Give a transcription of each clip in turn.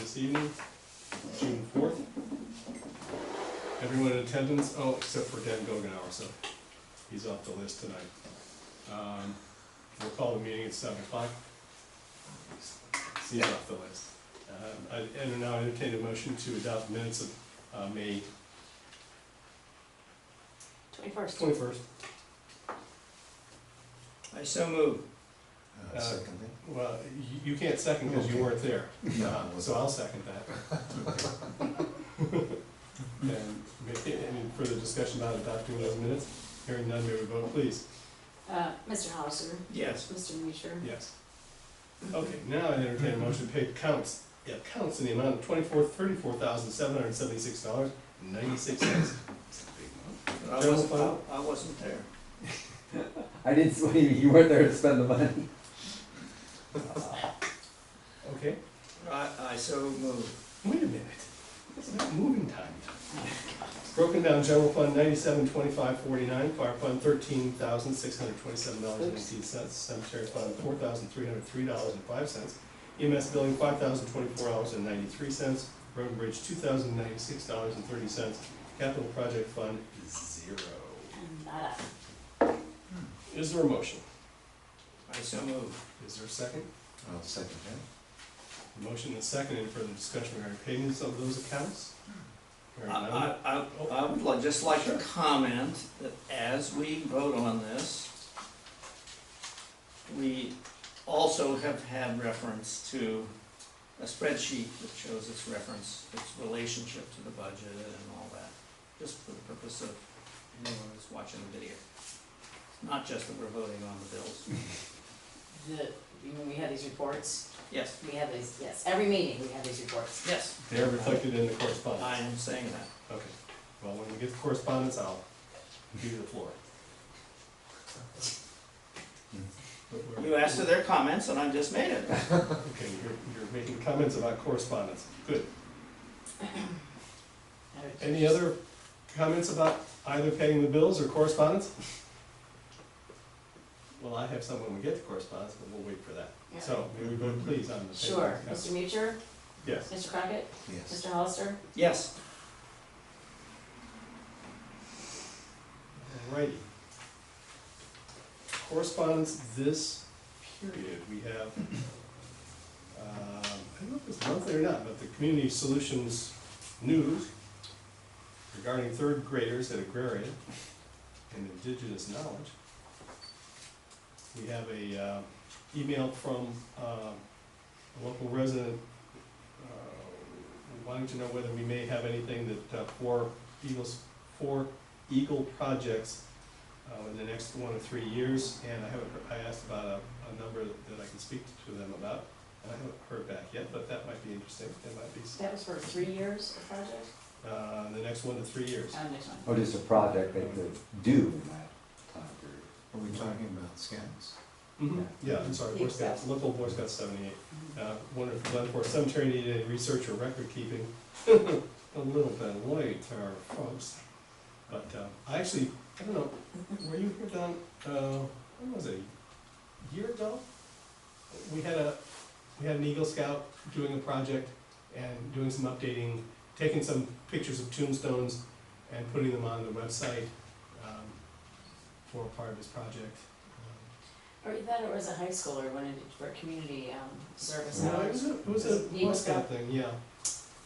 this evening, June 4th. Everyone in attendance, oh, except for Dan Gogenauer, so he's off the list tonight. We'll call the meeting at 7 o'clock. He's off the list. I now entertain a motion to adopt minutes of May 21st. I so move. Second. Well, you can't second because you weren't there. So I'll second that. And any further discussion about adopting those minutes? Hearing none, may we vote, please? Mr. Hollister? Yes. Mr. Mutcher? Yes. Okay, now I entertain a motion to pay accounts in the amount of $34,776.96. I wasn't there. I didn't, you weren't there to spend the money. Okay, I so move. wait a minute. It's not moving time. Broken down, general fund $97,2549, fire fund $13,627.18, cemetery fund $4,303.05, EMS billing $5,024.93, road and bridge $2,096.30, capital project fund $0. Is there a motion? I so move. Is there a second? I'll second that. Motion and second, any further discussion regarding payments of those accounts? Hearing none. I would just like to comment that as we vote on this, we also have had reference to a spreadsheet that shows its relationship to the budget and all that, just for the purpose of anyone who's watching the video. Not just that we're voting on the bills. When we have these reports, Yes, we have these, yes, every meeting we have these reports. yes, They are reflected in the correspondence. I am saying that. Okay, well, when we get the correspondence, I'll give you the floor. You asked for their comments and I just made it. Okay, you're making comments about correspondence, good. Any other comments about either paying the bills or correspondence? Well, I have some when we get to correspondence, but we'll wait for that. Yeah. So, may we vote please on the payment? Sure. Mr. Mutcher? Yes. Mr. Crockett? Yes. Mr. Hollister? Yes, Alrighty. Correspondence this period, we have, I don't know if it's monthly or not, but the Community Solutions News regarding third graders at Agraria and Indigenous Knowledge. We have a email from a local resident wanting to know whether we may have anything that four Eagle projects in the next 1 or 3 years, and I asked about a number that I can speak to them about, and I haven't heard back yet, but that might be interesting. That might be That was for 3 years, a project? the next 1 to 3 years. Next one. Oh, just a project they could do in that time period. Are we talking about scouts? Mm-hmm. Yeah, I'm sorry, Boy Scouts, local Boy Scouts 78. Wonder if Glenport Cemetery needed any research or record keeping. A little bit late, our folks. But I actually, I don't know, were you here, Don, when was it, a year ago? We had an Eagle Scout doing a project and doing some updating, taking some pictures of tombstones and putting them on the website for a part of his project. Or that it was a high schooler wanted it for community service No, hours. it was a Boy Scout thing, yeah.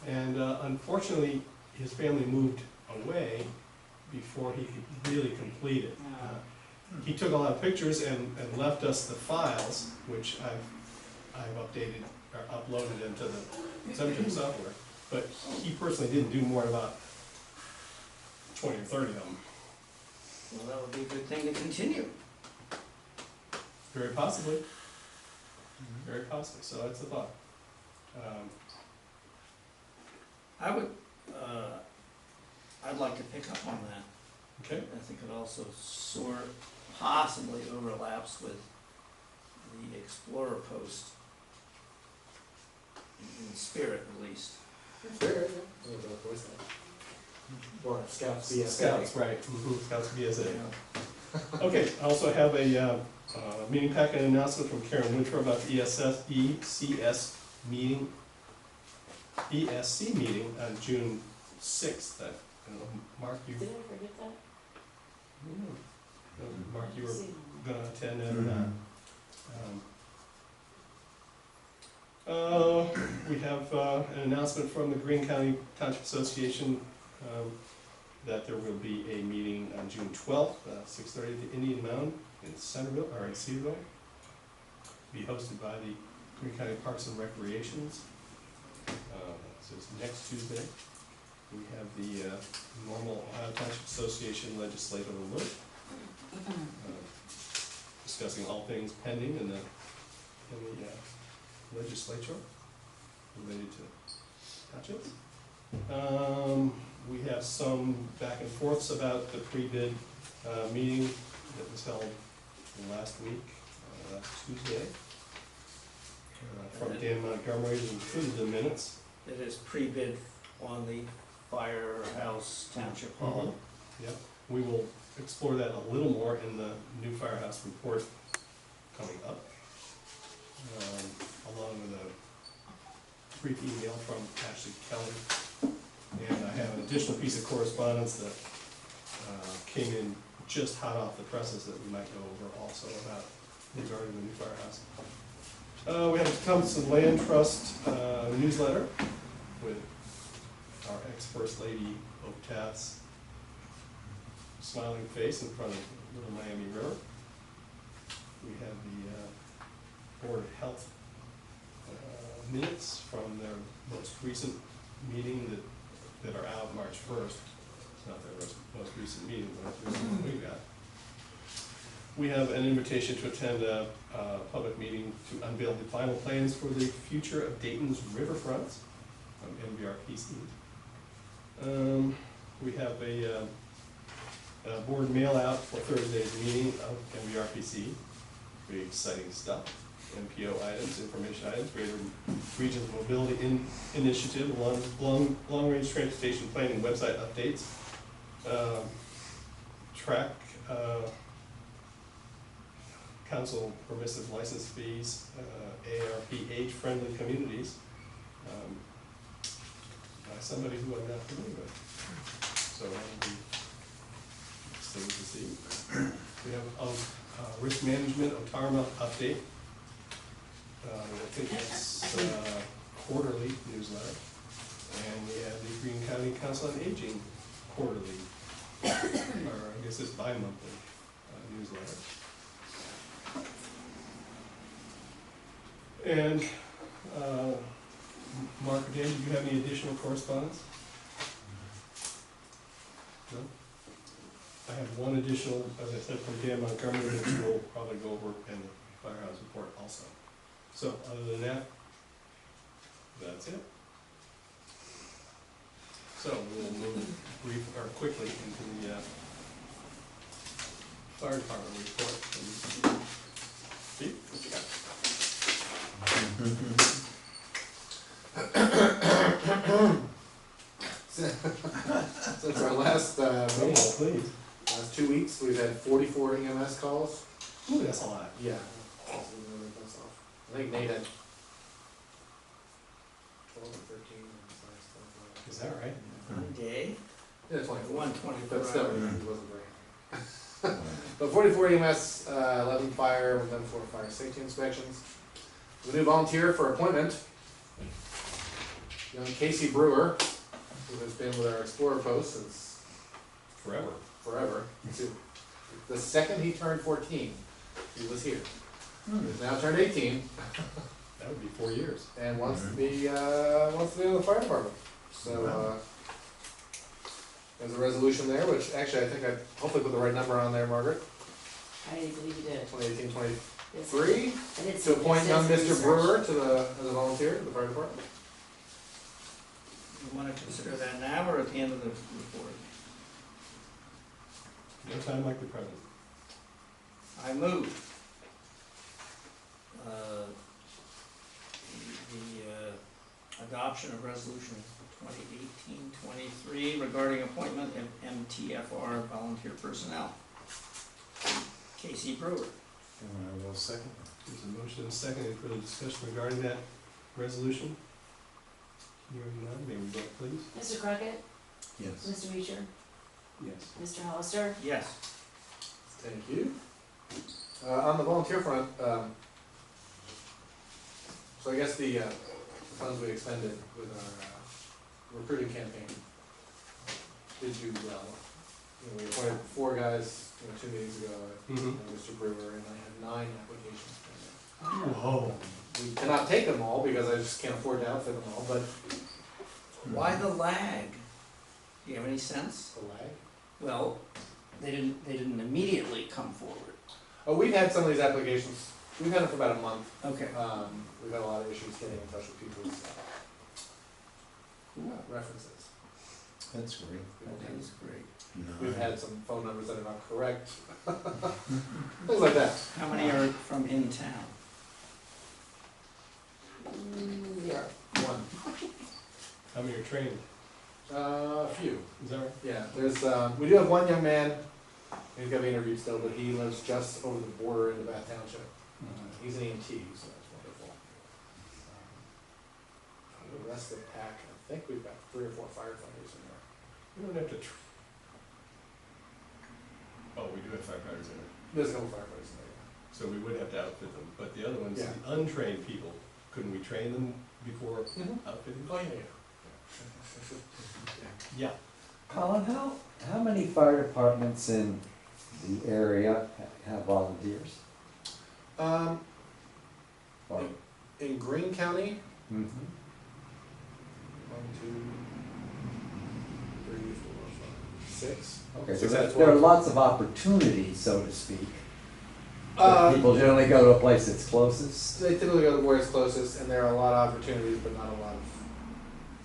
And unfortunately, his family moved away before he could really complete it. He took a lot of pictures and left us the files, which I've updated or uploaded into the cemetery software. But he personally didn't do more than about 20 or 30 of them. well, that would be a good thing to continue. Very possibly. Very possibly, so that's a thought. I'd like to pick up on that. Okay, I think it also possibly overlaps with the Explorer post, in spirit at least. Sure. Or Scouts BSA. Scouts, right, Scouts BSA. Okay, I also have a meeting packet announcement from Karen Winter about the ECS meeting ESC meeting on June 6th. That, Mark, you, Did I forget that? Mark, you were See. gonna attend it or Mm-hmm. not? We have an announcement from the Greene County Township Association that there will be a meeting on June 12th, 6:30 at the Indian Mound in Centerville, or in Cedarville. Be hosted by the Greene County Parks and Recreations. So it's next Tuesday. We have the normal Ohio Township Association legislative alert, discussing all things pending in the legislature related to townships. We have some back and forths about the pre-bid meeting that was held last week, last Tuesday. From Dan Montgomery, it included the minutes. It is pre-bid on the firehouse township hall. Yep, we will explore that a little more in the new firehouse report coming up, along with a brief email from Ashley Kelly. And I have an additional piece of correspondence that came in just hot off the presses that we might go over also about regarding the new firehouse. We have the Thompson Land Trust newsletter with our ex-First Lady Oak Taft's smiling face in front of Little Miami River. We have the Board of Health minutes from their most recent meeting that are out March 1st. It's not their most recent meeting, but it's the one we got. We have an invitation to attend a public meeting to unveil the final plans for the future of Dayton's riverfronts from NVRPC. We have a board mail out for Thursday's meeting of NVRPC. Pretty exciting stuff. MPO items, information items, Greater Regions Mobility Initiative, long-range transportation planning website updates, track council permissive license fees, ARP age-friendly communities, by somebody who I'm not familiar with. So that'll be interesting to see. We have risk management, OTARMA update. I think that's quarterly newsletter. And we have the Greene County Council on Aging quarterly, or I guess it's bi-monthly newsletter. And Mark or Dan, do you have any additional correspondence? No? I have one additional, as I said, from Dan Montgomery, which we'll probably go over in the firehouse report also. So, other than that, that's it. So, we'll move quickly into the fire department report. Steve, what you got? Since our last meeting, Please. last 2 weeks, we've had 44 EMS calls. Ooh, that's a lot. Yeah. I think Nate had 12 or 13. Is that right? One day, Yeah, 24. 124 But still, hours. it wasn't great. But 44 EMS, 11 fire, we've done 4 fire safety inspections. The new volunteer for appointment, young Casey Brewer, who has been with our Explorer post since forever. The second he turned 14, he was here. He's now turned 18 That would be 4 years. and wants to be in the fire department. So there's a resolution there, which actually I think I hopefully put the right number on there, Margaret. I believe you did. 2018, 23, Yes. And it's- to appoint it young says in Mr. research. Brewer as a volunteer to the fire department. You wanna consider that now or at the end of the report? No time like the present. I move the adoption of resolution 2018-23 regarding appointment of MTFR volunteer personnel. Casey Brewer. And I will second. There's a motion and a second. Any further discussion regarding that resolution? Hearing none, may we vote please? Mr. Crockett, Yes. Mr. Beecher, Yes. Mr. Hollister, Yes. Thank you. On the volunteer front, so I guess the funds we expended with our recruiting campaign did do well. You know, we appointed 4 guys, 2 meetings ago, Mr. Brewer, and I had 9 applications for them. Whoa. We cannot take them all because I just can't afford to outfit them all, but Why the lag? Do you have any sense? the lag. Well, they didn't immediately come forward. Oh, we've had some of these applications, we've had them for about a month. Okay. We've had a lot of issues getting in touch with people's references. That's great. That is great. We've had some phone numbers that are not correct. Things like that. How many are from in town? Yeah. 1. How many are trained? A few. Is that right? Yeah, there's, we do have one young man, he's got to be interviewed still, but he lives just over the border into Bath Township. He's an EMT, so that's wonderful. The rest of the pack, I think we've got 3 or 4 firefighters in there. We don't have to oh, we do have firefighters in it, There's a couple firefighters in there, so we would have to outfit them, but the other ones, Yeah. the untrained people, couldn't we train them before Mhm. outfitting? Oh, yeah. Yeah. Colin, how many fire departments in the area have volunteers? Or- In Greene County, Mhm. 1, 2, 3, 4, 5, 6. Okay, so 6 out of there are 12. lots of opportunities, so to speak. Uh, People generally go to a place that's closest. They typically go to where it's closest, and there are a lot of opportunities, but not a lot of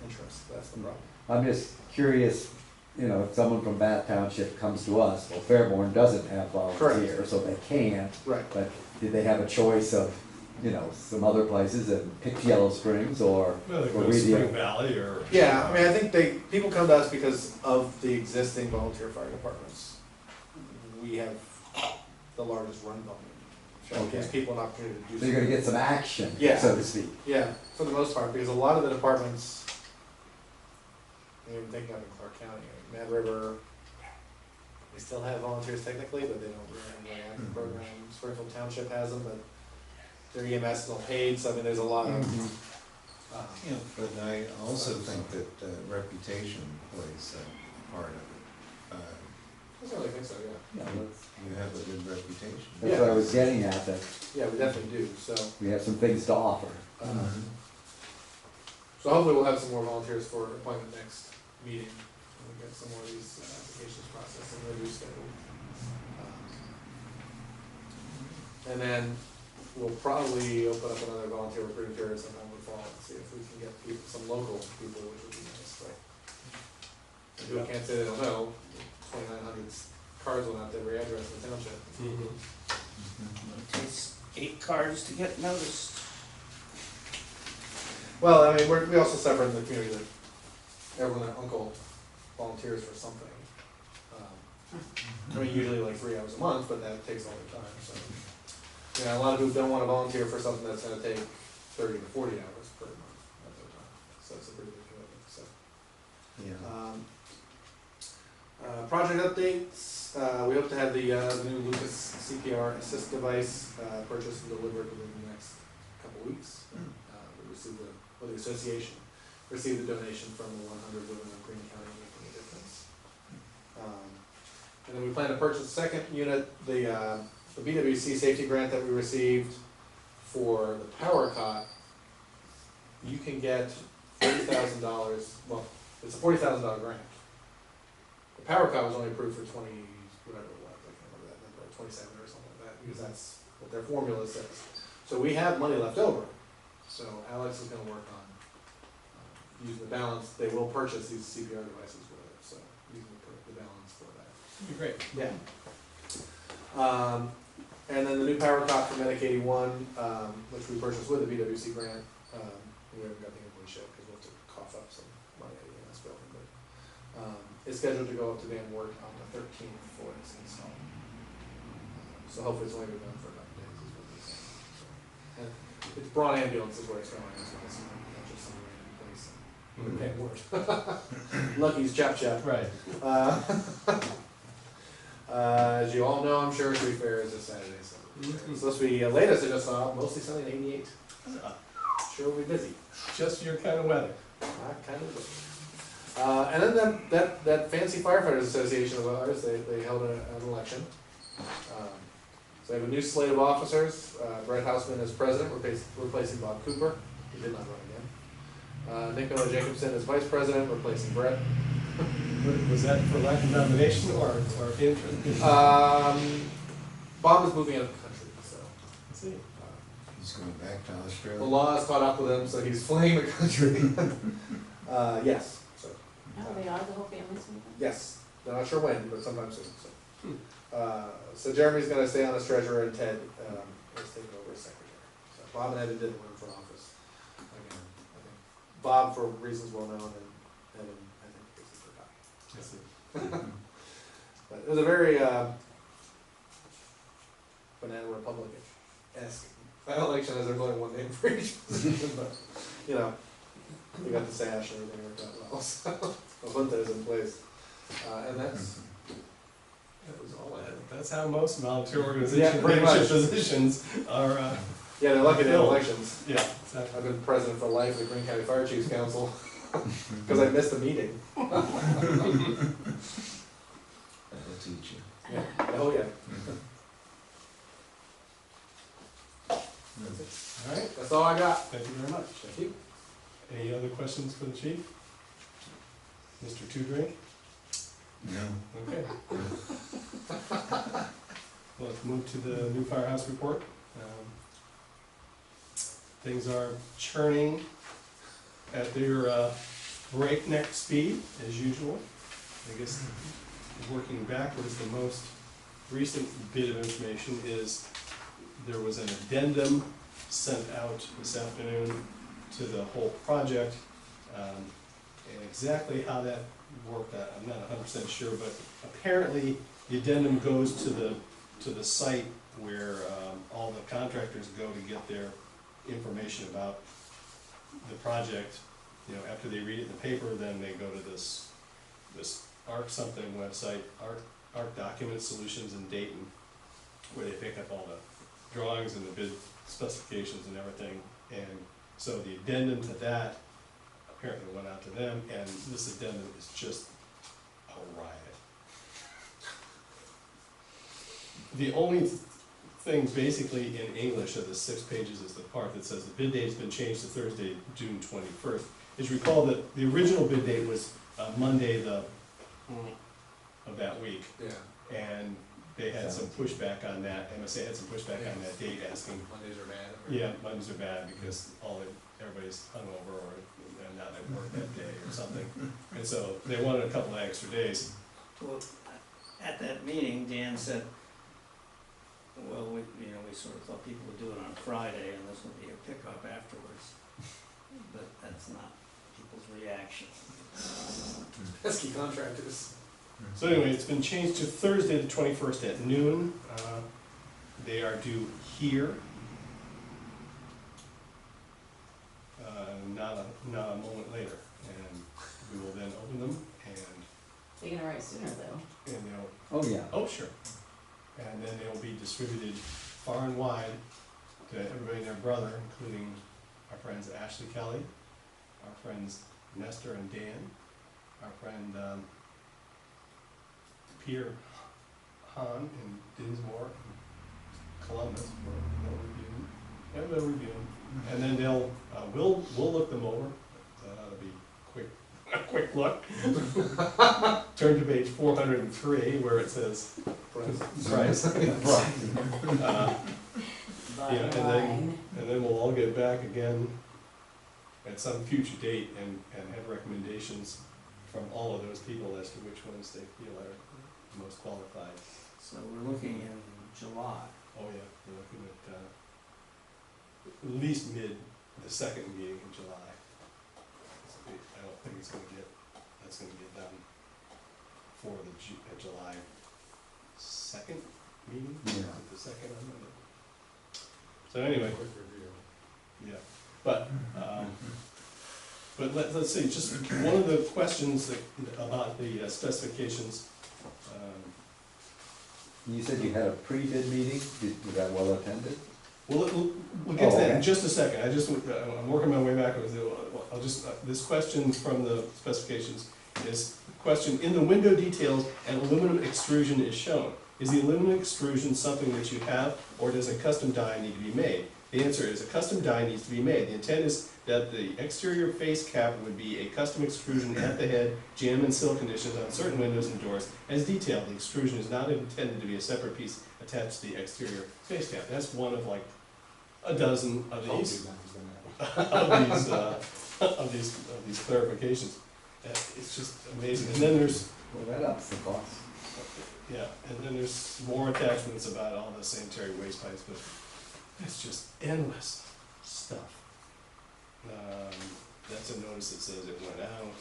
interest. That's the problem. I'm just curious, if someone from Bath Township comes to us, well, Fairborn doesn't have volunteers, so they can't, Right. but did they have a choice of, some other places and pick Yellow Springs or? Well, they or go to we the- Spring Valley or. Yeah, I mean, I think people come to us because of the existing volunteer fire departments. We have the largest run volume. So it gives Okay. people an opportunity to do So you're gonna something. get some action, Yeah. so to speak. Yeah, for the most part, because a lot of the departments, I'm even thinking of in Clark County, like Mad River, they still have volunteers technically, but they don't really have a very active program. Springfield Township has them, but their EMS is all paid, so I mean, there's a lot of, Yeah, but I also think that reputation plays a part of it. I don't really think so, yeah. Yeah, that's You have a good reputation. that's what I was getting at, that Yeah, we definitely do, so. we have some things to offer. So hopefully we'll have some more volunteers for appointment next meeting, and we'll get some more of these applications processed and review scheduled. And then we'll probably open up another volunteer recruiting period sometime in the fall and see if we can get people, some local people, which would be nice, but people can't say they don't know, 2,900 cards went out to every address in the township. Mhm. It takes 8 cards to get noticed. Well, I mean, we also suffer in the community that everyone, their uncle volunteers for something. I mean, usually like 3 hours a month, but that takes all the time, so. A lot of people don't wanna volunteer for something that's gonna take 30 to 40 hours per month of their time, so it's a pretty big commitment, so. Yeah. Project updates, we hope to have the new Lucas CPR assist device, purchased and delivered within the next couple weeks. We received the association received the donation from the 100 women of Greene County Making a Difference. And then we plan to purchase a second unit, the BWC safety grant that we received for the power cot. You can get $40,000, well, it's a $40,000 grant. The power cot was only approved for 20, whatever it was, I can't remember that number, 27 or something like that, because that's what their formula says. So we have money left over, so Alex is gonna work on using the balance. They will purchase these CPR devices with it, so using the balance for that. That'd be great. Yeah. And then the new power cot for Medic 81, which we purchased with the BWC grant. We haven't got the invoice yet because we'll have to cough up some money out of the EMS building, but it's scheduled to go up to Van Wert on the 13th for its install. So hopefully it's only been done for a couple days, is what they're saying. So, and it's Braun ambulance is where it's going, as well, so not just some random place in Okay, word. Lucky's chap chap. Right. Uh, as you all know, I'm sure Tree Fair is this Saturday, so it's supposed to be latest I just saw mostly sunny and 88. Sure will be busy. Just your kind of weather. Kind of. And then that fancy firefighters association of ours, they held an election. So they have a new slate of officers. Brett Hausman is president, replacing Bob Cooper, who did not run again. Nick Miller Jacobson is vice president, replacing Brett. Was that for lack of nomination or interest? Bob is moving out of the country, so. Let's see. He's going back to The Australia. law has caught up with him, so he's fleeing the country. Yes, so, Oh, they are the whole family's moving? yes, they're not sure when, but sometime soon, so. So Jeremy's gonna stay on as treasurer and Ted, is taking over as secretary. So Bob and Evan didn't run for office. Again, I think Bob for reasons well known and Evan, I think, because he forgot. I see. But it was a very, banana republic-esque election, as there's only one name for each position, but, you know, we got the sash and everything worked out well, so, the junta is in place. And that was all I had. That's how most volunteer organization pretty leadership much. positions are, Yeah, they're lucky they have elections. yeah, exactly. I've been president for life of the Green County Fire Chiefs Council, because I missed a meeting. That'll teach you. Yeah, oh yeah. All right, That's all I got. thank you very much. Thank you. Any other questions for the chief? Mr. Two Drink? No. Okay. Well, let's move to the new firehouse report. Things are churning at their breakneck speed, as usual. I guess working backwards, the most recent bit of information is there was an addendum sent out this afternoon to the whole project. And exactly how that worked, I'm not 100% sure, but apparently the addendum goes to the site where all the contractors go to get their information about the project. You know, after they read it in the paper, then they go to this ARC something website, ARC Document Solutions in Dayton, where they pick up all the drawings and the bid specifications and everything. And so the addendum to that apparently went out to them, and this addendum is just a riot. The only thing basically in English of the 6 pages is the part that says the bid date has been changed to Thursday, June 21st. As you recall, that the original bid date was Monday of that week, Yeah, and they had some pushback on that. MSA had some pushback on that date, asking, Mondays are bad. yeah, Mondays are bad because everybody's hungover or they're not at work that day or something. And so they wanted a couple of extra days. Well, at that meeting, Dan said, well, we sort of thought people would do it on Friday and this would be a pickup afterwards. But that's not people's reaction. Pesky contractors. So anyway, it's been changed to Thursday the 21st at noon. They are due here. Not a moment later. And we will then open them They're gonna write sooner though. and they'll, Oh, yeah. oh, sure. And then they'll be distributed far and wide to everybody and their brother, including our friends Ashley Kelly, our friends Nestor and Dan, our friend Peter Hahn in Dinsmore, and Columbus, where they'll review them. And they'll review them. And then we'll look them over. That'll be a quick look. Turn to page 403 where it says price. Bottom and line. then we'll all get back again at some future date and have recommendations from all of those people as to which ones they feel are most qualified. So we're looking in July. Oh yeah, we're looking at least the second meeting in July. I don't think that's gonna get done for the July 2nd meeting? Yeah. Is it the second on Monday? So anyway, Quick review. yeah, but, But let's see, just one of the questions about the specifications. You said you had a pre-bid meeting, was that well attended? We'll get to that in okay. just a second. I'm working my way backwards. I'll just, this question from the specifications is, question, in the window details, an aluminum extrusion is shown. Is the aluminum extrusion something that you have, or does a custom die need to be made? The answer is a custom die needs to be made. The intent is that the exterior face cap would be a custom extrusion at the head, jam and seal conditions on certain windows and doors. As detailed, the extrusion is not intended to be a separate piece attached to the exterior face cap. That's one of like a dozen of these, of these clarifications. It's just amazing. And then there's, Well, that ups the cost. yeah, and then there's more attachments about all the sanitary waste pipes, but it's just endless stuff. That's a notice that says it went out.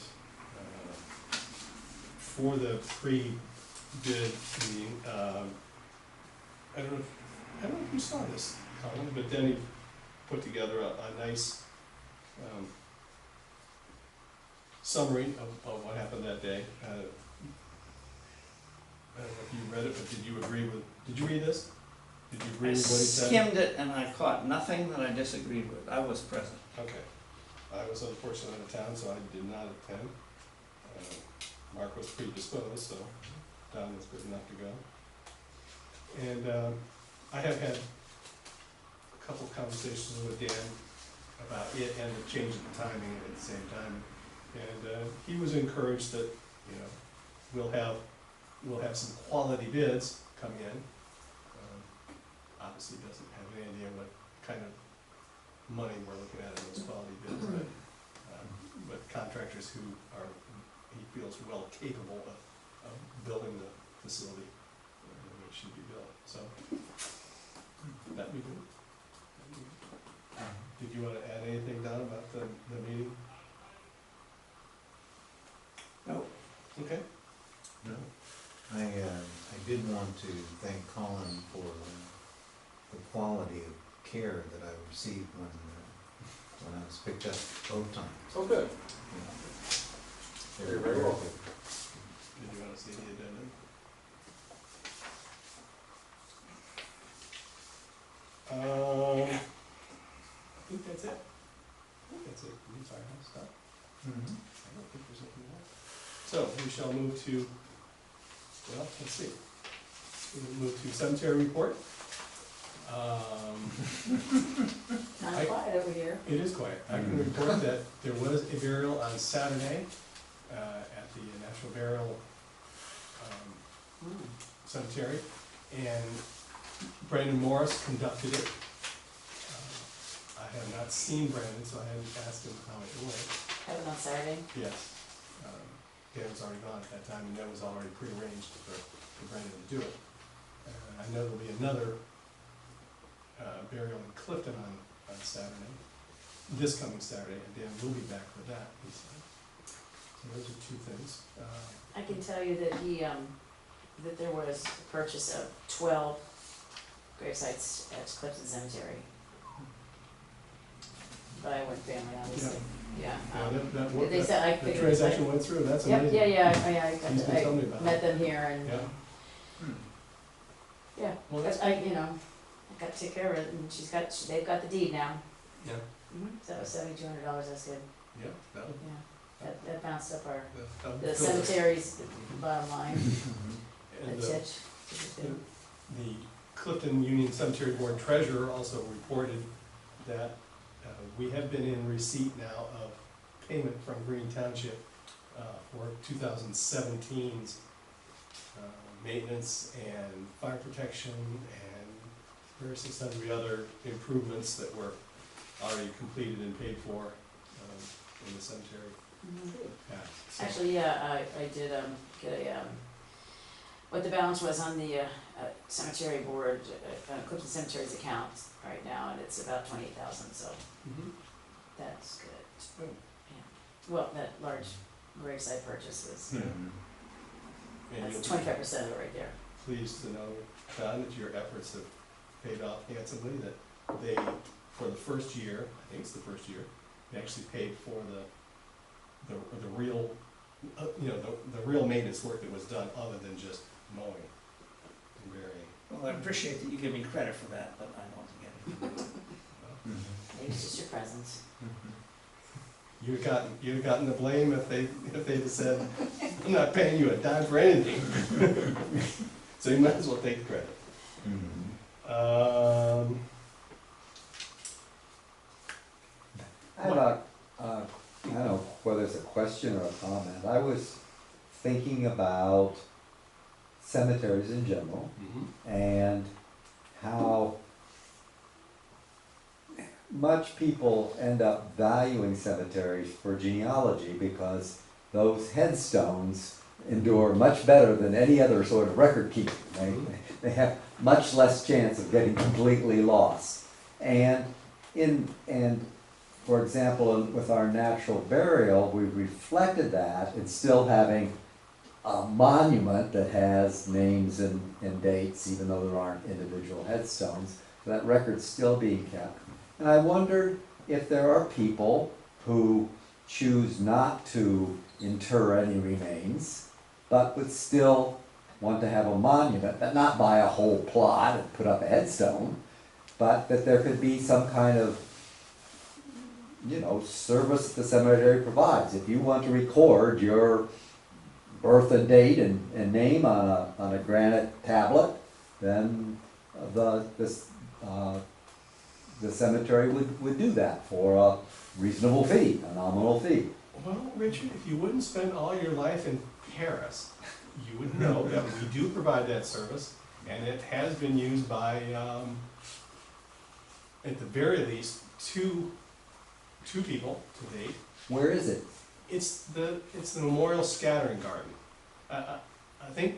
For the pre-bid meeting, I don't know if you saw this, Colin, but Denny put together a nice summary of what happened that day. I don't know if you read it, but did you agree with, did you read this? Did you agree I with what he said? skimmed it and I caught nothing that I disagreed with. I was present. Okay. I was unfortunately out of town, so I did not attend. Mark was predisposed, so Don was good enough to go. And I have had a couple conversations with Dan about it and the change in the timing at the same time. And he was encouraged that, you know, we'll have some quality bids coming in. Obviously doesn't have any idea what kind of money we're looking at in those quality bids, but contractors who are, he feels well capable of building the facility, it should be built, so that'd be good. Did you wanna add anything, Don, about the meeting? No. Okay. No, I did want to thank Colin for the quality of care that I received when I was picked up both times. So good. You know, they You're were very very welcome. good. Did you wanna see the addendum? I think that's it. I'm sorry, I'll stop. Mhm. I don't think there's anything more. So, we shall move to, well, let's see. We'll move to cemetery report. Not quiet over here. It is quiet. I can report that there was a burial on Saturday at the National Burial Cemetery, and Brandon Morris conducted it. I have not seen Brandon, so I haven't asked him how it went. That was on Saturday. Yes. Dan was already gone at that time, and that was already prearranged for Brandon to do it. I know there'll be another burial in Clifton on Saturday, this coming Saturday, and Dan will be back for that, he said. So those are two things. I can tell you that that there was a purchase of 12 gravesites at Clifton Cemetery. By one family, obviously, yeah. That worked, They said, I the figured it's like, transaction went through, that's yep, amazing. He's been telling me I about met it. them here and, Yeah. yeah, Well, that's, I got to take care of it, and they've got the deed now. yeah, So that was $7,200, that's good, yeah, that'll, yeah. That bounced up that'll the build it. cemetery's bottom line, And a the titch. the Clifton Union Cemetery Board Treasurer also reported that we have been in receipt now of payment from Green Township for 2017's maintenance and fire protection and various and sundry other improvements that were already completed and paid for in the cemetery. Yeah, so- Actually, yeah, I did get a, what the balance was on the cemetery board, Clifton Cemetery's account right now, and it's about 28,000, so Mhm. that's good. Good. Yeah. Well, that large gravesite purchase was, Mhm. And you'll that's be 25% of it right there. pleased to know, Don, that your efforts have paid off handsomely, that they, for the first year, I think it's the first year, they actually paid for the the real, the real maintenance work that was done other than just mowing and burying. Well, I appreciate that you give me credit for that, but I don't get it. Maybe it's just your presence. You'd have gotten the blame if they'd have said, I'm not paying you a dime for anything. So you might as well take the credit. I have a, I don't know whether it's a question or a comment. I was thinking about cemeteries in general and how much people end up valuing cemeteries for genealogy because those headstones endure much better than any other sort of record keeping. They have much less chance of getting completely lost. And for example, with our natural burial, we reflected that in still having a monument that has names and dates, even though there aren't individual headstones. That record's still being kept. And I wondered if there are people who choose not to inter any remains, but would still want to have a monument, but not buy a whole plot and put up a headstone, but that there could be some kind of, service the cemetery provides. If you want to record your birth and date and name on a granite tablet, then the cemetery would do that for a reasonable fee, a nominal fee. Well, Richard, if you wouldn't spend all your life in Paris, you would know that we do provide that service, and it has been used by, at the very least, two people to date. Where is it? It's the Memorial Scattering Garden. I think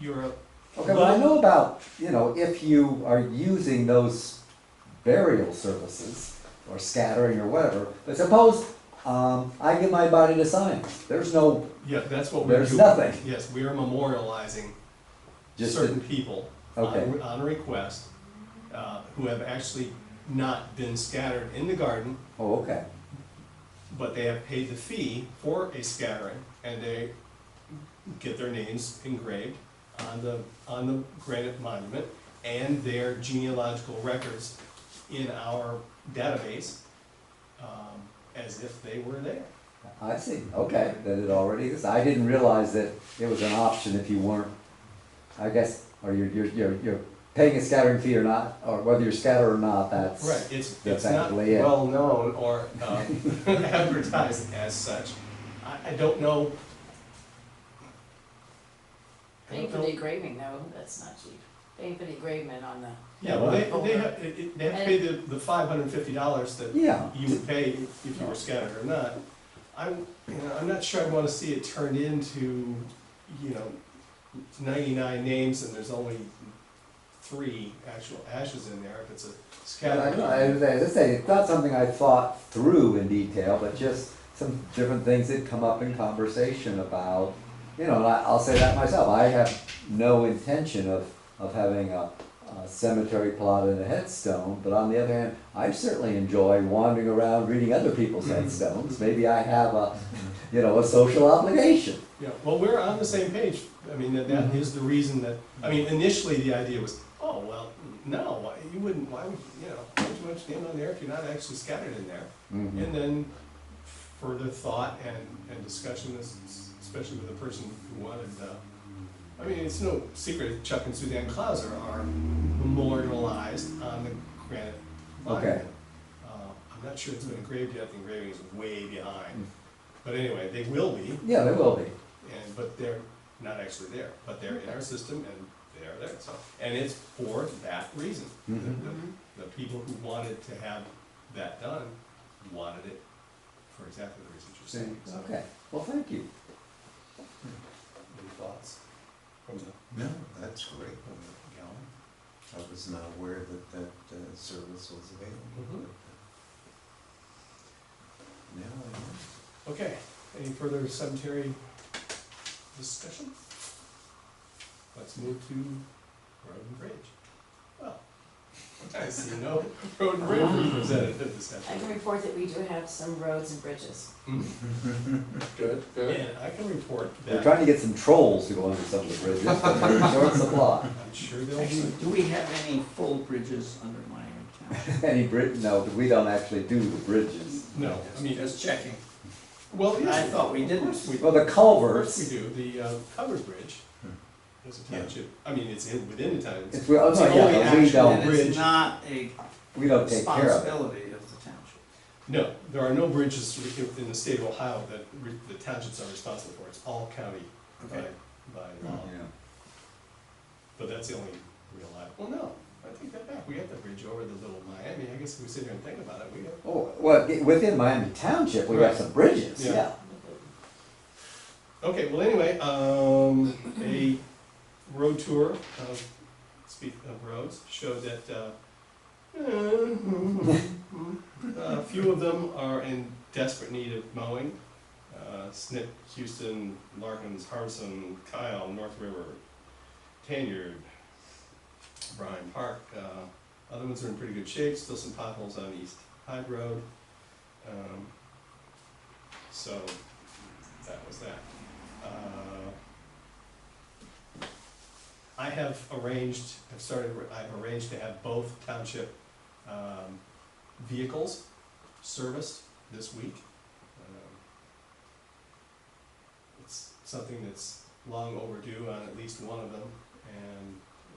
you're a. Okay, but I know about, if you are using those burial services, or scattering or whatever, but suppose I give my body to science. There's no, Yeah, that's what we're doing. there's nothing. Yes, we are memorializing Just certain people Okay. on a request who have actually not been scattered in the garden, Oh, okay. but they have paid the fee for a scattering, and they get their names engraved on the granite monument and their genealogical records in our database as if they were there. I see, okay, that it already exists. I didn't realize that it was an option if you weren't, I guess, or you're paying a scattering fee or not, or whether you're scattered or not, that's. Right, it's that's not actually it. well known or advertised as such. I don't know. Paying for the engraving though, that's not cheap. Paying for the engravement on the, Yeah, well, they have to pay the $550 that Yeah. you would pay if you were scattered or not. I'm not sure I wanna see it turned into, 99 names and there's only 3 actual ashes in there if it's a scattering. As I say, it's not something I thought through in detail, but just some different things that come up in conversation about, and I'll say that myself, I have no intention of having a cemetery plot and a headstone, but on the other hand, I certainly enjoy wandering around reading other people's headstones. Maybe I have a social obligation. Yeah, well, we're on the same page. I mean, that is the reason that, initially the idea was, oh, well, no, why you want your name on there if you're not actually scattered in there? Mhm. And then further thought and discussion, especially with the person who wanted, it's no secret Chuck and Suzanne Clauser are memorialized on the granite monument. Okay. I'm not sure it's been engraved yet, the engraving is way behind. But anyway, they will be, Yeah, there will be. but they're not actually there, but they're in our system and they're there, so. And it's for that reason. Mhm. The people who wanted to have that done wanted it for exactly the reasons you're saying. So, Okay, well, thank you. any thoughts from the No, that's great. gallery? I was not aware that service was available. Mhm. Now I know. Okay, any further cemetery discussion? Let's move to road and bridge. Well, I see no road and bridge represented in this I session. can report that we do have some roads and bridges. Good, good. And I can report We're that, trying to get some trolls to go under some of the bridges, but we're in short supply. I'm sure they'll Actually, be, do we have any full bridges under my account? Any no, we don't actually do the bridges. no, I mean, Just checking. well, I yes, thought we of didn't. course we Well, the Of course culverts, we do, the covered bridge is a township, I mean, it's within the town. it's, oh, It's no, the yeah, only but we action don't, that And it's not a we don't take care of it. responsibility of the township. No, there are no bridges in the state of Ohio that the townships are responsible for, it's all county by, Okay. by law. Yeah. But that's the only real, well, no, I take that back, we got the bridge over the Little Miami, I guess if we sit here and think about it, we got. Oh, well, within Miami Township, we got Right. some bridges, Yeah. yeah. Okay, well, anyway, a road tour of, speaking of roads, showed that, a few of them are in desperate need of mowing. Snip, Houston, Larkins, Harmson, Kyle, North River, Tanyard, Bryan Park. Other ones are in pretty good shape, still some potholes on East Hyde Road. So, that was that. I've arranged to have both township vehicles serviced this week. It's something that's long overdue on at least one of them, and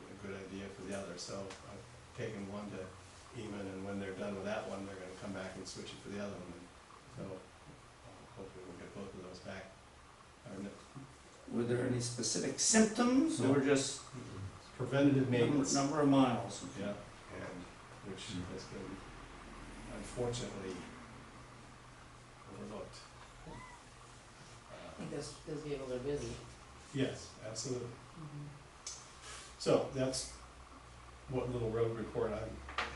a good idea for the other, so I've taken one to Eamon, and when they're done with that one, they're gonna come back and switch it for the other one, so hopefully we'll get both of those back. Were there any specific symptoms No. or just Preventative maintenance. number of miles? Yeah, and which has been unfortunately overlooked. I think those vehicles are busy. Yes, absolutely. So that's what little road report I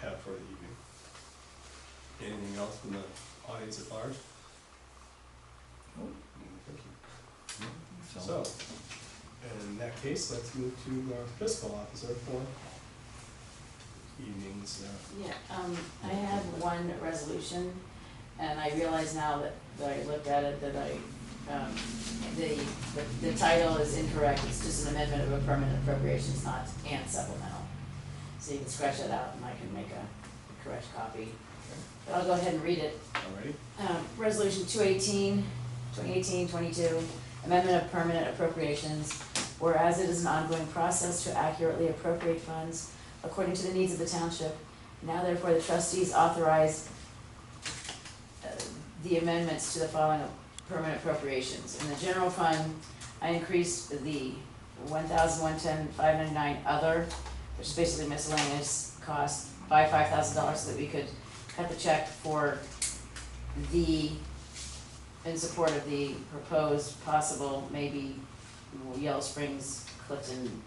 have for the evening. Anything else from the audience at large? Nope. Thank you. So, in that case, let's move to our fiscal officer for evenings. Yeah, I have one resolution, and I realize now that I looked at it, that the title is incorrect, it's just an amendment of a permanent appropriation, it's not and supplemental. So you can scratch that out and I can make a correct copy. But I'll go ahead and read it. Alrighty. Resolution 2018-22, amendment of permanent appropriations. Whereas it is an ongoing process to accurately appropriate funds according to the needs of the township, now therefore the trustees authorize the amendments to the following permanent appropriations. In the general fund, I increased the $1,110,599 other, which is basically miscellaneous cost, by $5,000 so that we could cut the check for in support of the proposed possible, maybe, Yellow Springs Clifton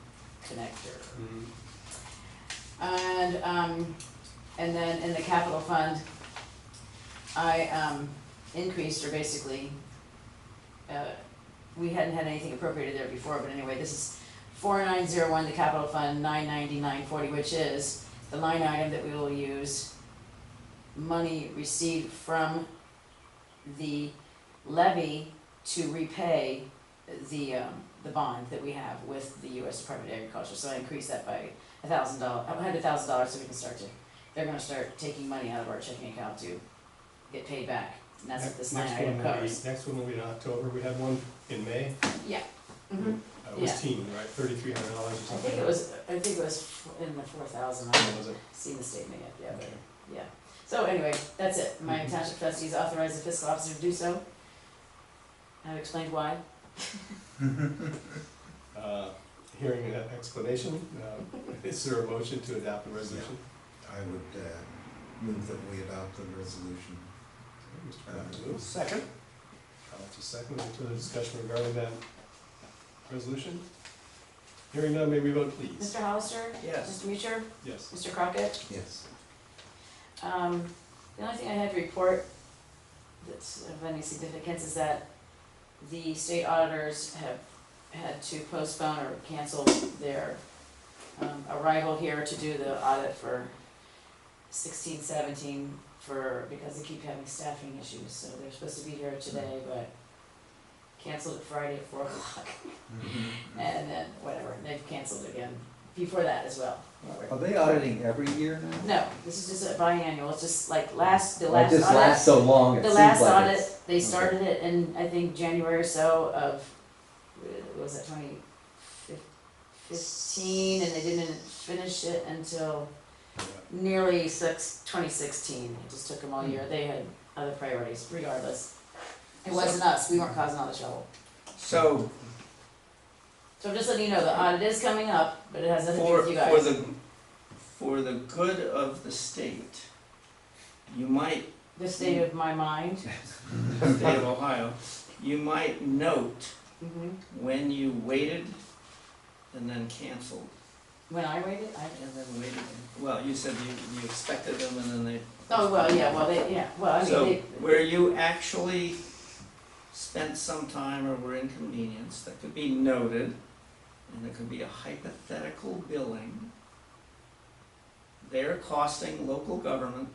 connector. And then in the capital fund, I increased, or basically, we hadn't had anything appropriated there before, but anyway, this is 4901, the capital fund, 99940, which is the line item that we will use money received from the levy to repay the bond that we have with the U.S. Department of Agriculture. So I increased that by $1,000, $100,000, so we can they're gonna start taking money out of our checking account to get paid back. And that's what this line item covers. Next one will be in October, we had one in May. Yeah. Mm-hmm. It was teen, right, $3,300 or I something? think it was in the 4,000, I What haven't was it? seen the statement yet, yeah, but, yeah. So anyway, that's it, my Mhm. township trustees authorize the fiscal officer to do so. I've explained why. Hearing an explanation, is there a motion to adopt the resolution? I would move that we adopt the resolution. Mr. Brown moves. Second? I'll let you second. Any further discussion regarding that resolution? Hearing none, may we vote please? Mr. Hollister? Yes. Mr. Mutcher? Yes. Mr. Crockett? Yes. The only thing I had to report that's of any significance is that the state auditors have had to postpone or cancel their arrival here to do the audit for 16, 17 because they keep having staffing issues, so they're supposed to be here today, but canceled it Friday at 4 o'clock. And then, whatever, they've canceled again before that as well. Are they auditing every year now? No, this is just a biannual, it's just like the last It audit. just lasts so long, it The seems last like audit, it's. they started it in, I think, January or so of, what was that, 2015, and they didn't finish it until nearly 2016. It just took them all year. They had other priorities, regardless. It wasn't us, we weren't causing all the trouble. So, So I'm just letting you know, the audit is coming up, but it has nothing to do for, with you guys. for the good of the state, you might, The state of my mind. the state of Ohio, you might note Mhm. when you waited and then canceled, When I waited, and then waited, well, you said you expected them and then they. oh, well, yeah, well, I mean, So, they, where you actually spent some time or were inconvenienced, that could be noted, and it could be a hypothetical billing. They're costing local government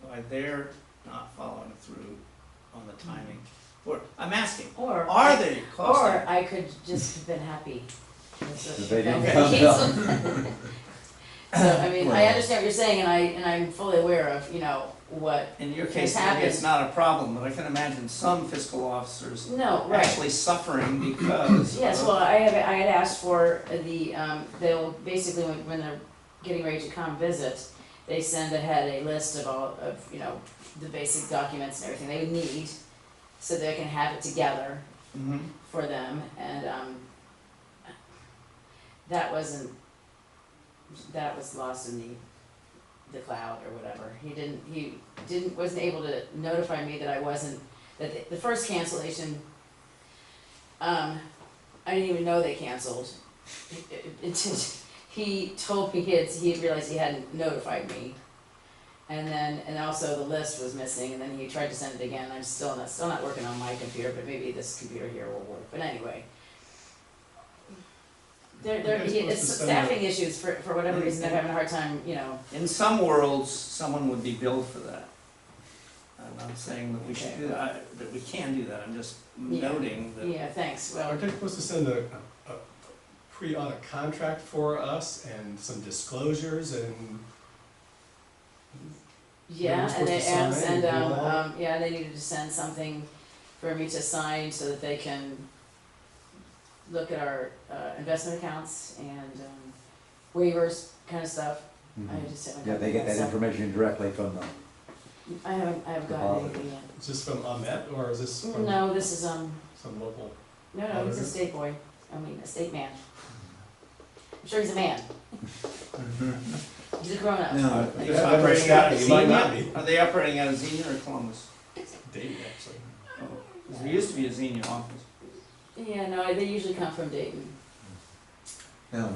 by their not following through on the timing. Or, I'm asking, or. are they costing? Or I could just have been happy. They didn't come down. So, I mean, I understand what you're saying, and I'm fully aware of, what, In your This case, maybe it's happens. not a problem, but I can imagine some fiscal officers no, right. actually suffering because Yes, of- well, I had asked for they'll basically, when they're getting ready to come visit, they send ahead a list of all of, the basic documents and everything they would need, so they can have it together Mhm. for them, and, that was lost in the cloud or whatever. He wasn't able to notify me that I wasn't, that the first cancellation, I didn't even know they canceled. He told me he had realized he hadn't notified me. And also the list was missing, and then he tried to send it again. I'm still not working on my computer, but maybe this computer here will work. But anyway. It's staffing issues for whatever reason, they're having a hard time, In some worlds, someone would be billed for that. I'm not saying that we should do that, that we can do that, I'm just Yeah. noting that. yeah, thanks, well, Aren't they supposed to send a pre-audit contract for us and some disclosures and? yeah, We're and they, supposed to and, sign and, and do all? yeah, they needed to send something for me to sign so that they can look at our, investment accounts and, waivers, kind of stuff. I just haven't Yeah, gotten they get that stuff. information directly from them. I haven't gotten Deposit. anything yet. Is this from Ahmet or is this from No, this is, some local? no, he's a Auditor? state boy, a state man. I'm sure he's a man. He's a grown up. No, Are If they I have operating a out of staff, you might not Xenia? be. Are they operating out of Xenia or Columbus? Dayton, actually. Oh, 'cause there used to be a Xenia office. Yeah, no, they usually come from Dayton. no,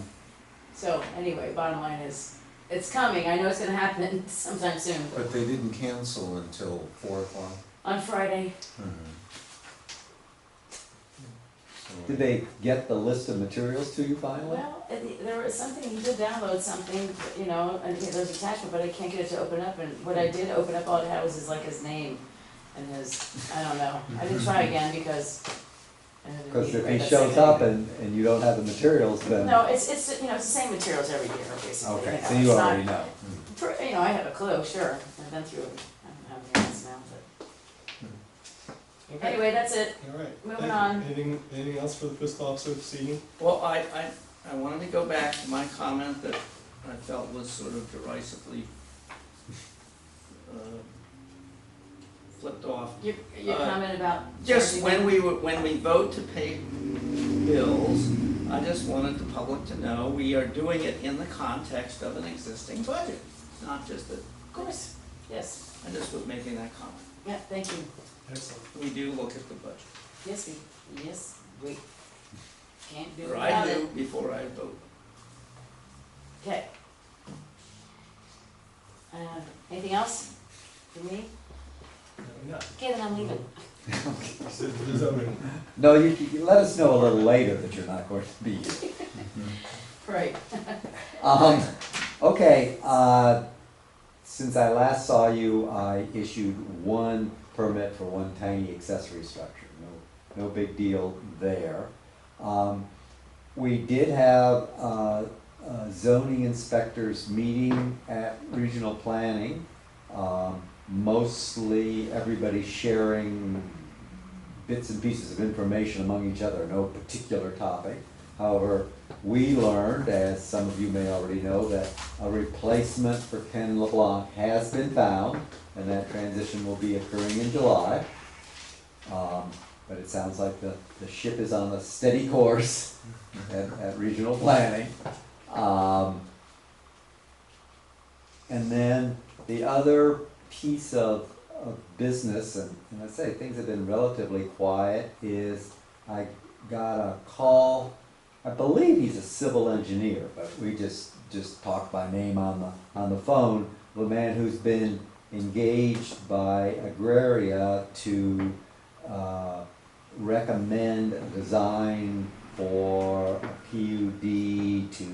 So anyway, bottom line is, it's coming, I know it's gonna happen sometime soon, but they didn't cancel until 4 o'clock. on Friday. So- Did they get the list of materials to you finally? Well, there was something, he did download something, and there's an attachment, but I can't get it to open up, and what I did open up, all it had was his name and I don't know, I didn't try again because I didn't Because need if it right he that shows second. up and you don't have the materials, then, No, it's the same materials every year, basically, okay, know, so it's you not- already know. I have a clue, sure, I've been through, I don't know how many months now, but, anyway, that's it. All right. Moving Thank you. on. Anything else for the fiscal officer this evening? Well, I wanted to go back to my comment that I felt was sort of derisively flipped off. Your Uh, comment about. Just charging when we vote to pay bills, I just wanted the public to know we are doing it in the context of an existing budget, not just that, Of course, yes, I just was making that comment. yeah, thank you, Excellent. We do look at the budget, yes, we can't do or I without do it. before I vote. Okay. Anything else for me? No, Okay, then I'm leaving. the zoning. No, you let us know a little later that you're not going to be here. Right. Okay, since I last saw you, I issued one permit for one tiny accessory structure. No big deal there. We did have a zoning inspectors meeting at regional planning. Mostly everybody sharing bits and pieces of information among each other, no particular topic. However, we learned, as some of you may already know, that a replacement for Ken LeBlanc has been found, and that transition will be occurring in July. But it sounds like the ship is on a steady course at regional planning. And then the other piece of business, and I say things have been relatively quiet, is I got a call. I believe he's a civil engineer, but we just talked by name on the phone. The man who's been engaged by Agraria to recommend a design for a PUD to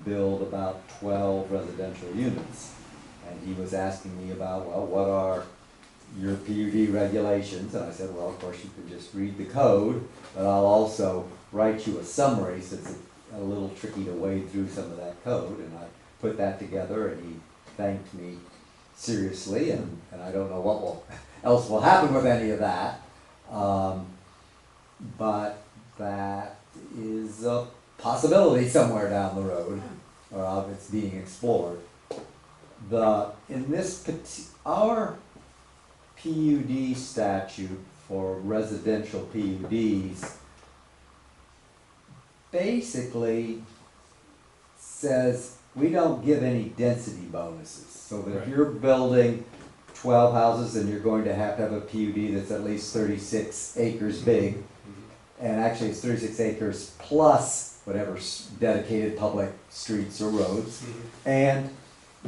build about 12 residential units. And he was asking me about, well, what are your PUD regulations? And I said, well, of course you can just read the code, but I'll also write you a summary since it's a little tricky to wade through some of that code. And I put that together, and he thanked me seriously, and I don't know what else will happen with any of that. But that is a possibility somewhere down the road, or it's being explored. Our PUD statute for residential PUDs basically says we don't give any density bonuses. So that if you're building 12 houses and you're going to have a PUD that's at least 36 acres big, and actually it's 36 acres plus whatever dedicated public streets or roads,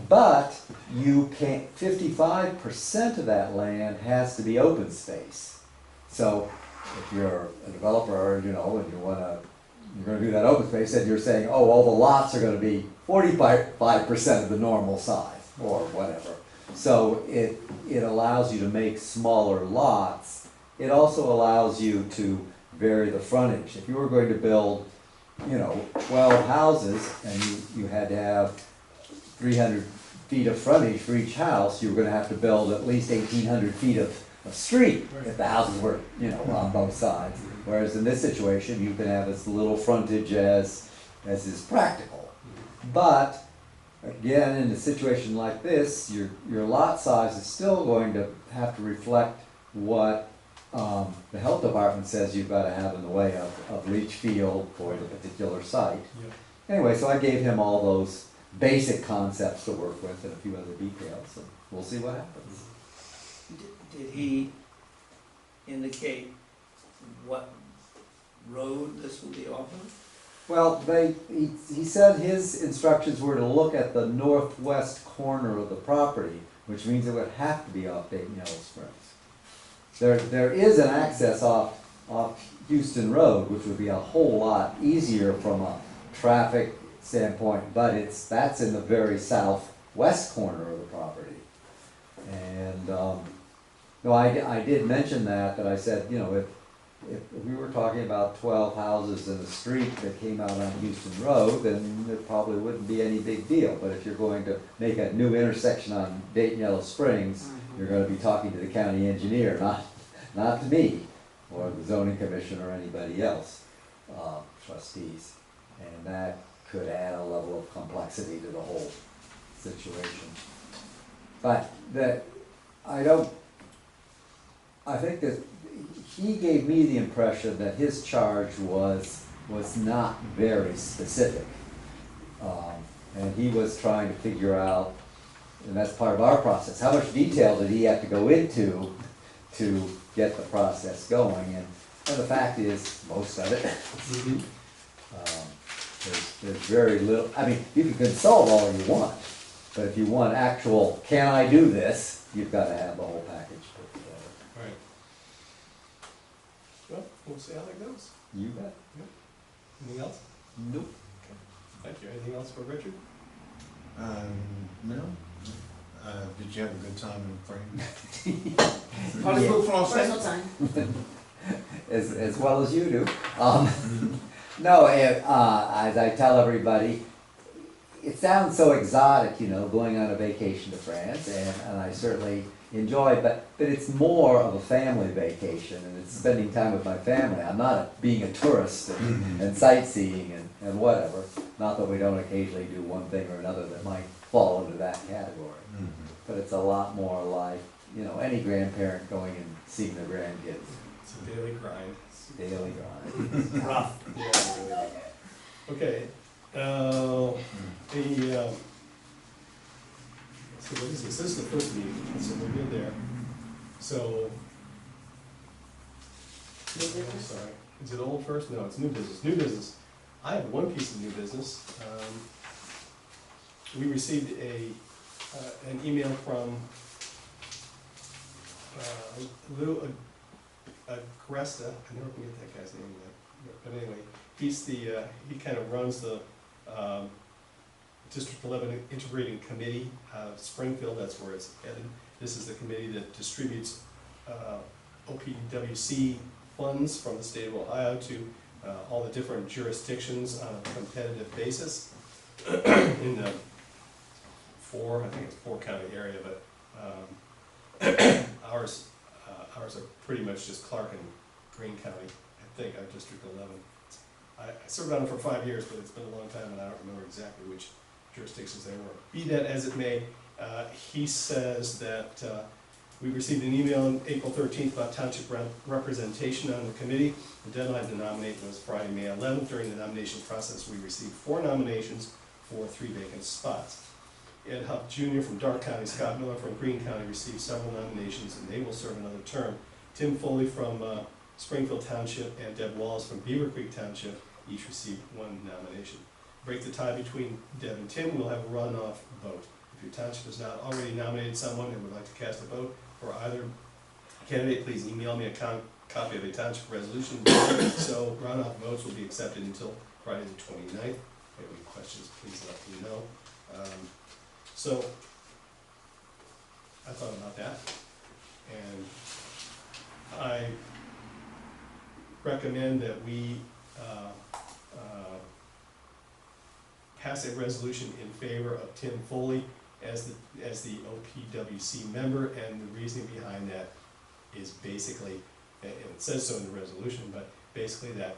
but you can't, 55% of that land has to be open space. So if you're a developer, and you're gonna do that open space, and you're saying, oh, all the lots are gonna be 45% of the normal size, or whatever. So it allows you to make smaller lots. It also allows you to vary the frontage. If you were going to build, 12 houses, and you had to have 300 feet of frontage for each house, you were gonna have to build at least 1,800 feet of street if the houses were, on both sides. Whereas in this situation, you can have as little frontage as is practical. But again, in a situation like this, your lot size is still going to have to reflect what the health department says you've got to have in the way of leach field for the particular site. Anyway, so I gave him all those basic concepts to work with and a few other details, and we'll see what happens. Did he indicate what road this will be off of? Well, he said his instructions were to look at the northwest corner of the property, which means it would have to be off Dayton Yellow Springs. There is an access off Houston Road, which would be a whole lot easier from a traffic standpoint, but that's in the very southwest corner of the property. And no, I did mention that I said, if we were talking about 12 houses in a street that came out on Houston Road, then it probably wouldn't be any big deal. But if you're going to make a new intersection on Dayton Yellow Springs, you're going to be talking to the county engineer, not to me, or the zoning commission or anybody else, trustees. And that could add a level of complexity to the whole situation. But I think that he gave me the impression that his charge was not very specific. And he was trying to figure out, and that's part of our process, how much detail did he have to go into to get the process going? And the fact is, most of it. There's very little, you can consult all you want, but if you want actual, can I do this, you've got to have the whole package put together. Right. Well, we'll see how that goes. You bet. Anything else? Nope. Thank you. Anything else for Richard? No, Did you have a good time in Frame? Parlez-vous français? Personal time. as well as you do. No, as I tell everybody, it sounds so exotic, you know, going on a vacation to France, and I certainly enjoy it, but it's more of a family vacation, and it's spending time with my family. I'm not being a tourist and sightseeing and whatever, not that we don't occasionally do one thing or another that might fall into that category. But it's a lot more like, you know, any grandparent going and seeing their grandkids. It's a daily grind. Daily grind. Rough. Yeah, really. Okay, so what is this? This is the first meeting, so we're good there. So, New business? sorry, is it old first? No, it's new business. New business. I have one piece of new business. We received an email from Lou Agresta. I never forget that guy's name yet. But anyway, he kind of runs the District 11 Integrating Committee of Springfield. That's where it's headed. This is the committee that distributes OPWC funds from the state of Ohio to all the different jurisdictions on a competitive basis in the four county area, but ours are pretty much just Clark and Greene County. I think our District 11. I served on it for 5 years, but it's been a long time, and I don't remember exactly which jurisdictions they were. Be that as it may, he says that we received an email on April 13th about township representation on the committee. The deadline to nominate was Friday, May 11th. During the nomination process, we received 4 nominations for 3 vacant spots. Ed Huff Jr. from Dark County, Scott Miller from Greene County received several nominations, and they will serve another term. Tim Foley from Springfield Township and Deb Walls from Beaver Creek Township each received 1 nomination. Break the tie between Deb and Tim, we'll have a runoff vote. If your township has not already nominated someone and would like to cast a vote for either candidate, please email me a copy of a township resolution. So runoff votes will be accepted until Friday the 29th. If you have any questions, please let me know. So I thought about that, and I recommend that we pass a resolution in favor of Tim Foley as the OPWC member, and the reasoning behind that is basically, and it says so in the resolution, but basically that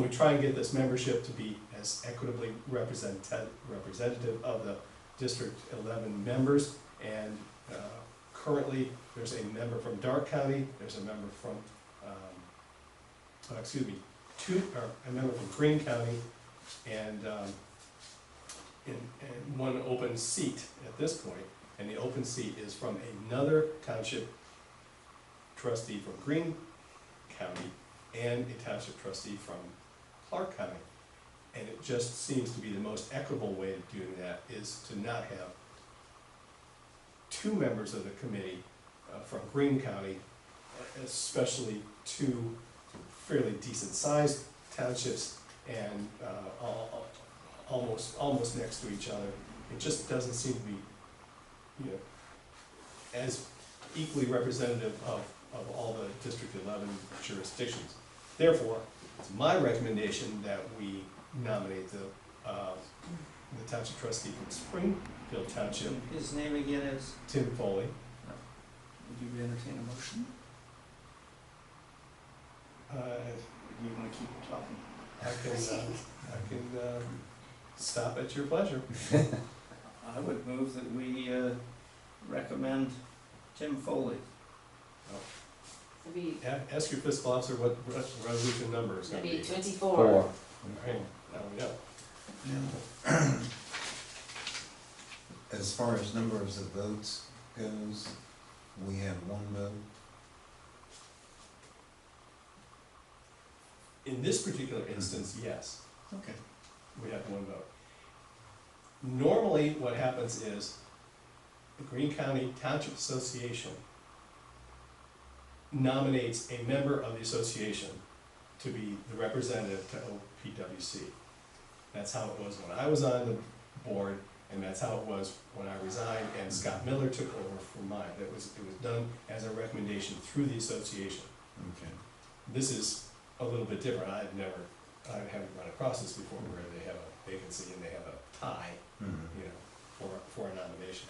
we try and get this membership to be as equitably representative of the District 11 members, and currently there's a member from Dark County, there's a member from, a member from Greene County, and 1 open seat at this point, and the open seat is from another township trustee from Greene County and a township trustee from Clark County. And it just seems to be the most equitable way of doing that is to not have 2 members of the committee from Greene County, especially 2 fairly decent sized townships and almost next to each other. It just doesn't seem to be, you know, as equally representative of all the District 11 jurisdictions. Therefore, it's my recommendation that we nominate the township trustee from Springfield Township, His name again is? Tim Foley. Would you entertain a motion? Uh, Do you want to keep talking? I can stop at your pleasure. I would move that we recommend Tim Foley. It'd be, Ask your fiscal officer what resolution number is it'd going to be be. 24. 4. Right, now we know. Now, as far as numbers of votes goes, we have 1 vote. In this particular instance, yes, Okay. we have 1 vote. Normally, what happens is the Greene County Township Association nominates a member of the association to be the representative to OPWC. That's how it was when I was on the board. And that's how it was when I resigned and Scott Miller took over from mine. It was done as a recommendation through the association. Okay. This is a little bit different. I haven't run across this before where they have a vacancy and they have a tie, Mhm. you know, for a nomination.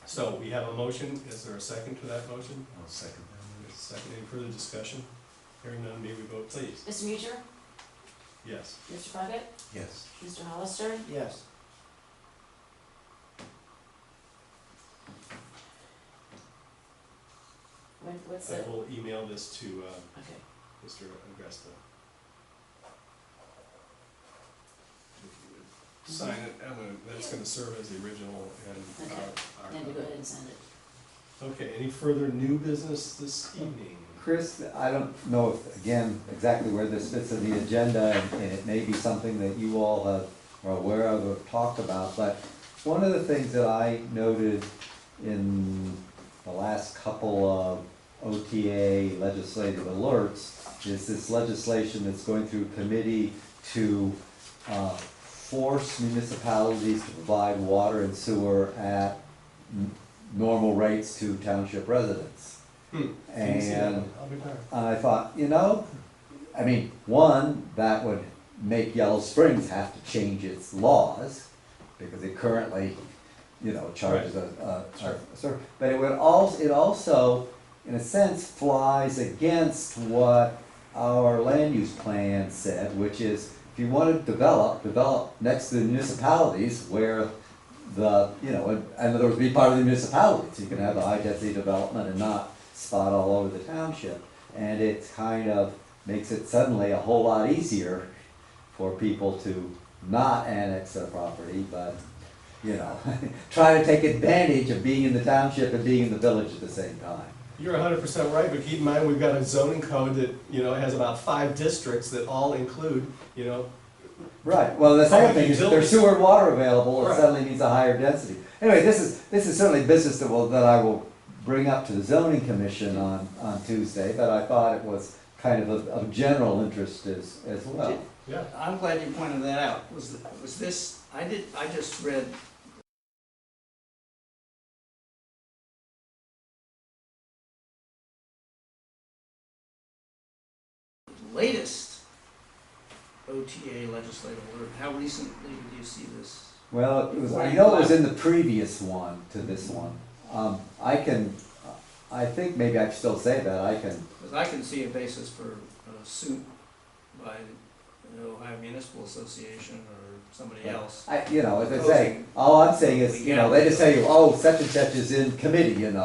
So we have a motion. Is there a second to that motion? I'll second that. Second, any further discussion? Hearing none, may we vote please? Mr. Mucher, Yes. Mr. Puckett, Yes. Mr. Hollister, Yes. what's I it? will email this to Okay, Mr. Agresta. If you would sign it, that's gonna serve as the original and Okay. our. then you go ahead and send it. Okay, any further new business this evening? Chris, I don't know if, again, exactly where this fits in the agenda, and it may be something that you all are aware of or talked about, but one of the things that I noted in the last couple of OTA legislative alerts is this legislation that's going through committee to force municipalities to provide water and sewer at normal rates to township residents. Didn't see that And one. I'll be darned. I thought, I mean, one, that would make Yellow Springs have to change its laws, because it currently, charges but it also, in a sense, flies against what our land use plan said, which is, if you want to develop next to the municipalities where in other words, be part of the municipality, so you can have a high density development and not spot all over the township. And it kind of makes it suddenly a whole lot easier for people to not annex their property, but, try to take advantage of being in the township and being in the village at the same time. You're 100% right, but keep in mind, we've got a zoning code that, has about 5 districts that all include, Right, well, the second Public thing is if utilities. there's sewer and water available, it Right. suddenly needs a higher density. Anyway, this is certainly business that I will bring up to the zoning commission on Tuesday, but I thought it was kind of general interest as well. yeah. I'm glad you pointed that out. Was this, I just read latest OTA legislative alert. How recently did you see this? Well, I know it was in the previous one to this one. I think maybe I can still say that, Because I can see a basis for a suit by the Ohio Municipal Association or somebody else. as I say, all I'm saying is, they just tell you, oh, such and such is in committee, and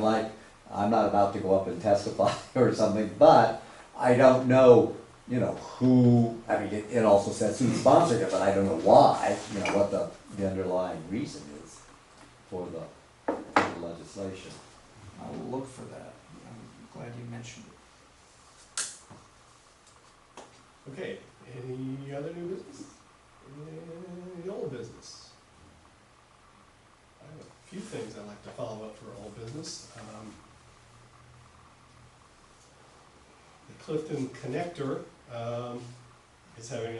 like, I'm not about to go up and testify or something, but I don't know, who, I mean, it also says who sponsored it, but I don't know why, what the underlying reason is for the legislation. I will look for that. I'm glad you mentioned it. Okay, any other new business? Any old business? I have a few things I'd like to follow up for old business. The Clifton Connector is having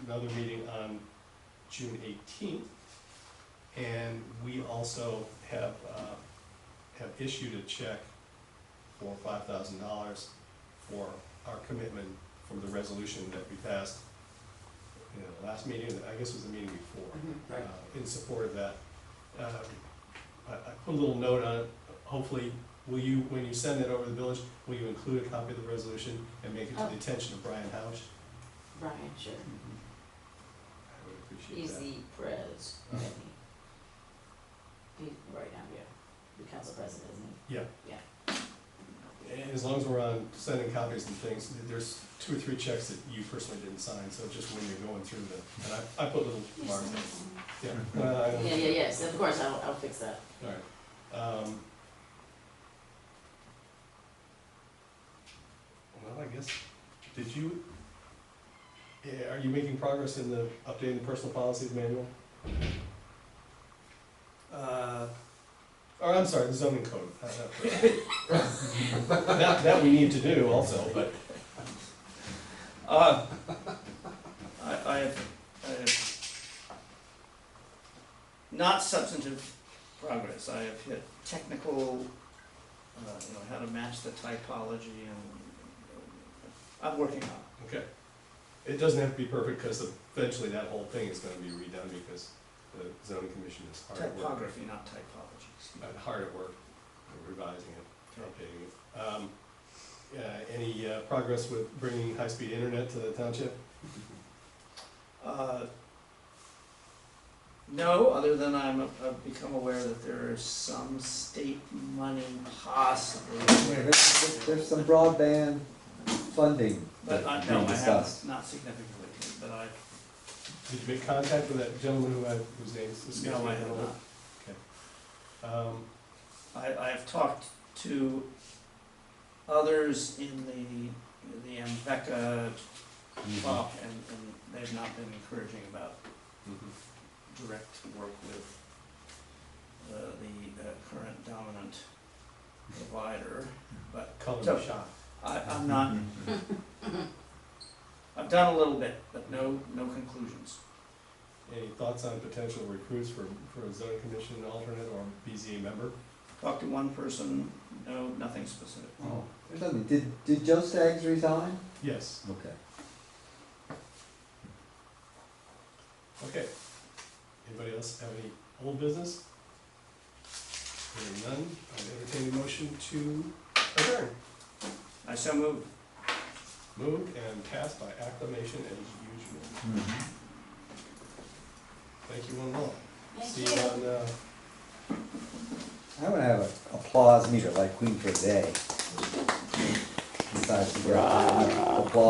another meeting on June 18th. And we also have issued a check for $5,000 for our commitment from the resolution that we passed in the last meeting, I guess it was the meeting before, in support of that. I put a little note on it. Hopefully, when you send it over to the village, will you include a copy of the resolution and make it to the attention of Brian Houch? Brian, sure. I would appreciate He's that. the pres, isn't he? He's right now, yeah, the council president, isn't he? Yeah. Yeah. And as long as we're on sending copies and things, there's 2 or 3 checks that you personally didn't sign, so just when you're going through and I put little marks in. Yeah. Yes, of course, I'll fix that. All right. Well, I guess, are you making progress in the updating the personal policies manual? Or I'm sorry, the zoning code. That we need to do also, but I have not substantive progress. I have hit technical, how to match the typology, and I'm working on it. Okay. It doesn't have to be perfect, because eventually that whole thing is gonna be redone, because the zoning commission is hard at work. Typography, not typology. Excuse me. Hard at work, revising it, updating it. Any progress with bringing high-speed internet to the township? No, other than I've become aware that there is some state money possibly. Yeah, there's some broadband funding But that's no, being I discussed. haven't, not significantly, but I, Did you make contact with that gentleman whose name escapes me? no, I have not. Okay. I've talked to others in the Embecca crop, and they've not been encouraging about direct work with the current dominant provider, but Color So- me shocked. I'm not, I've done a little bit, but no conclusions. Any thoughts on potential recruits for a zoning commission alternate or BZA member? Talked to one person, no, nothing specific. Oh, there's nothing. Did Joe Staggs resign? Yes. Okay. Okay. Anybody else have any old business? Hearing none, I entertain a motion to adjourn. I so moved. Moved and passed by acclamation as usual. Thank you one and all. Thank See you. you on, I'm gonna have an applause meter like Queen for a day. Besides the applause.